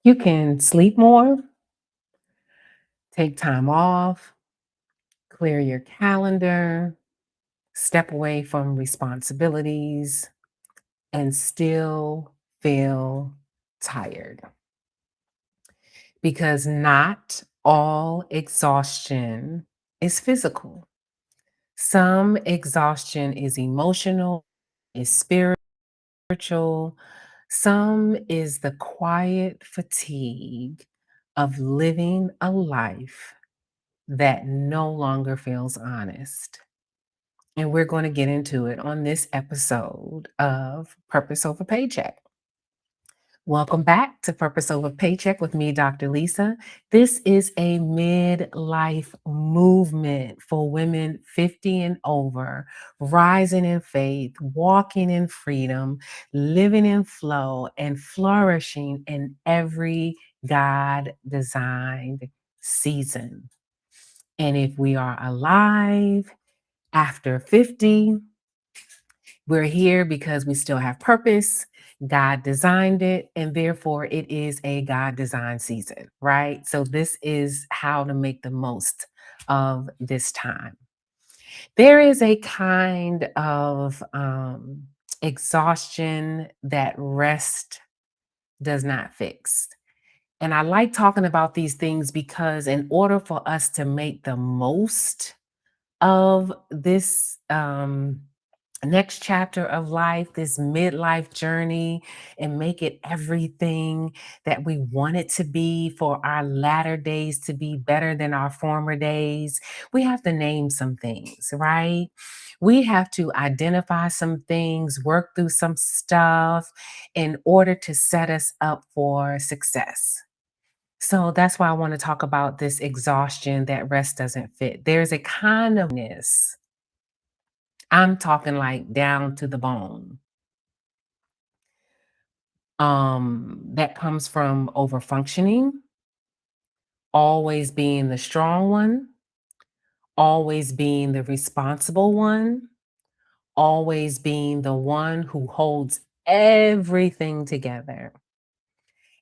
You can sleep more, take time off, clear your calendar, step away from responsibilities, and still feel tired. Because not all exhaustion is physical. Some exhaustion is emotional, is spiritual, some is the quiet fatigue of living a life that no longer feels honest. And we're going to get into it on this episode of Purpose Over Paycheck. Welcome back to Purpose Over Paycheck with me, Dr. Lisa. This is a midlife movement for women 50 and over, rising in faith, walking in freedom, living in flow, and flourishing in every God designed season. And if we are alive after 50, we're here because we still have purpose. God designed it, and therefore it is a God designed season, right? So, this is how to make the most of this time. There is a kind of exhaustion that rest does not fix. And I like talking about these things because, in order for us to make the most of this next chapter of life, this midlife journey, and make it everything that we want it to be for our latter days to be better than our former days, we have to name some things, right? We have to identify some things, work through some stuff in order to set us up for success. So that's why I want to talk about this exhaustion that rest doesn't fit. There's a kind of ness. I'm talking like down to the bone. That comes from overfunctioning, always being the strong one, always being the responsible one, always being the one who holds everything together.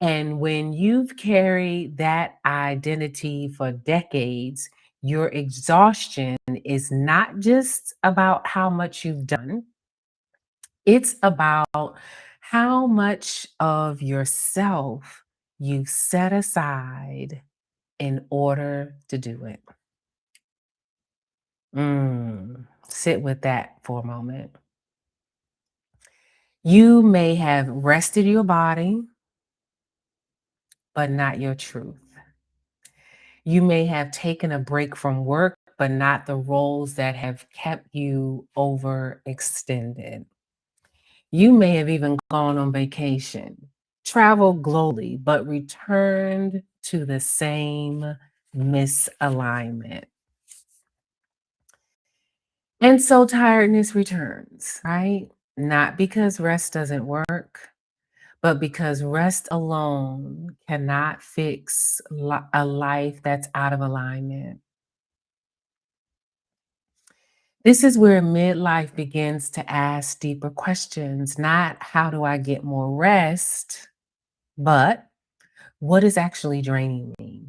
And when you've carried that identity for decades, your exhaustion is not just about how much you've done, it's about how much of yourself you set aside in order to do it. Sit with that for a moment. You may have rested your body, but not your truth. You may have taken a break from work, but not the roles that have kept you overextended. You may have even gone on vacation, traveled globally, but returned to the same misalignment. And so tiredness returns, right? Not because rest doesn't work, but because rest alone cannot fix a life that's out of alignment. This is where midlife begins to ask deeper questions, not how do I get more rest, but what is actually draining me?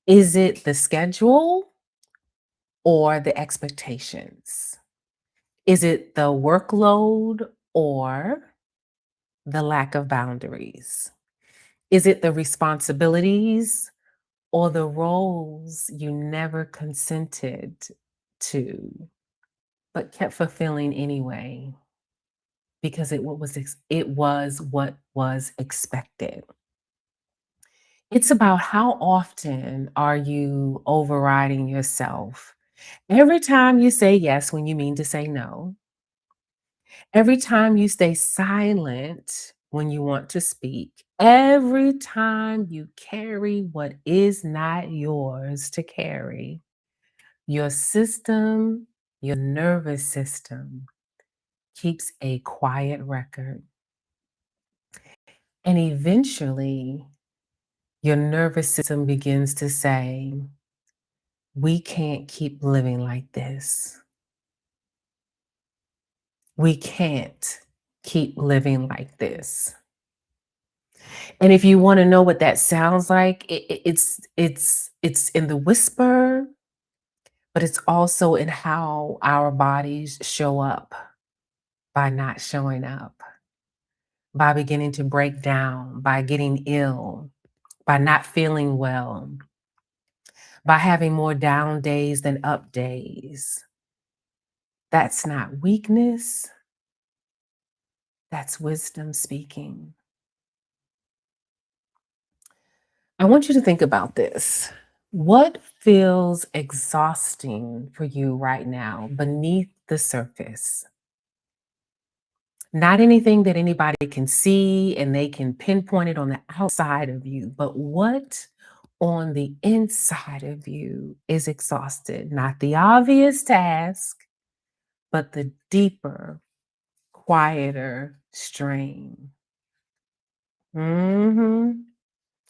Is it the schedule or the expectations? Is it the workload or the lack of boundaries? Is it the responsibilities or the roles you never consented to, but kept fulfilling anyway because it was what was expected? It's about how often are you overriding yourself? Every time you say yes when you mean to say no, every time you stay silent when you want to speak, every time you carry what is not yours to carry, your system, your nervous system keeps a quiet record. And eventually, your nervous system begins to say, we can't keep living like this. We can't keep living like this. And if you wanna know what that sounds like, it's in the whisper, but it's also in how our bodies show up by not showing up, by beginning to break down, by getting ill, by not feeling well, by having more down days than up days. That's not weakness, that's wisdom speaking. I want you to think about this. What feels exhausting for you right now beneath the surface? Not anything that anybody can see and they can pinpoint it on the outside of you, but what on the inside of you is exhausted? Not the obvious task, but the deeper, quieter strain.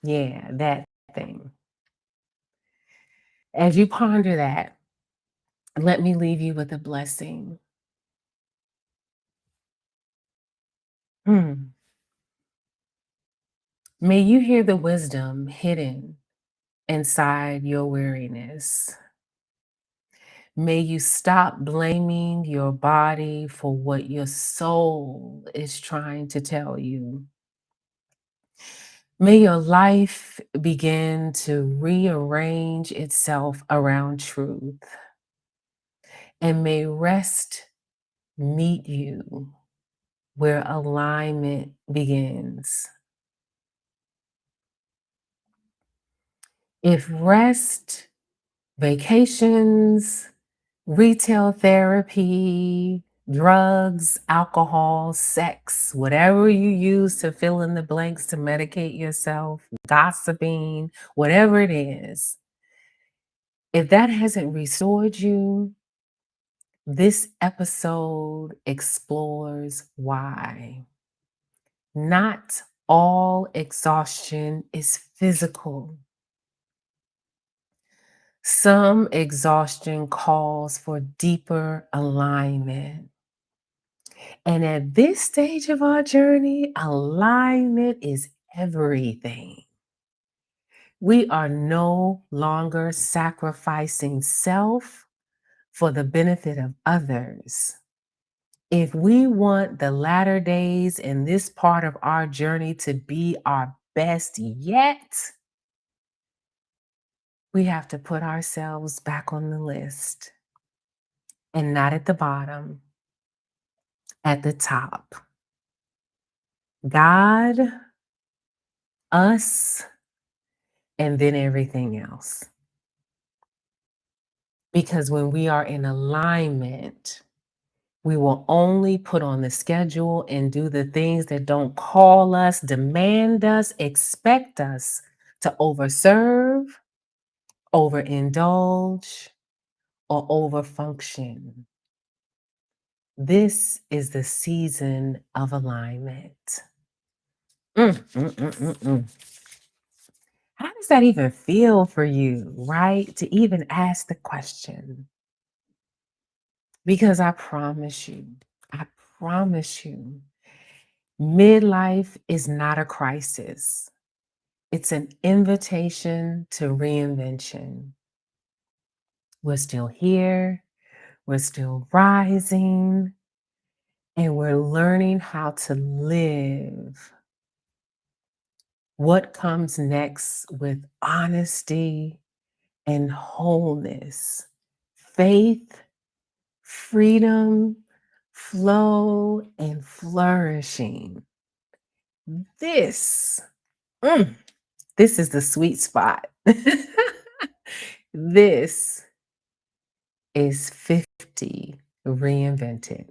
Yeah, that thing. As you ponder that, let me leave you with a blessing. Hmm. May you hear the wisdom hidden inside your weariness. May you stop blaming your body for what your soul is trying to tell you. May your life begin to rearrange itself around truth, and may rest meet you where alignment begins. If rest, vacations, retail therapy, drugs, alcohol, sex, whatever you use to fill in the blanks to medicate yourself, gossiping, whatever it is, if that hasn't restored you, this episode explores why. Not all exhaustion is physical. Some exhaustion calls for deeper alignment. And at this stage of our journey, alignment is everything. We are no longer sacrificing self for the benefit of others. If we want the latter days in this part of our journey to be our best yet, we have to put ourselves back on the list and not at the bottom, at the top. God, us, and then everything else. Because when we are in alignment, we will only put on the schedule and do the things that don't call us, demand us, expect us to overserve, overindulge, or overfunction. This is the season of alignment. Mm, mm, mm, mm, mm. How does that even feel for you, right? To even ask the question. Because I promise you, midlife is not a crisis. It's an invitation to reinvention. We're still here, we're still rising, and we're learning how to live. What comes next with honesty and wholeness, faith, freedom, flow, and flourishing. This, mm, this is the sweet spot. This is 50 reinvented.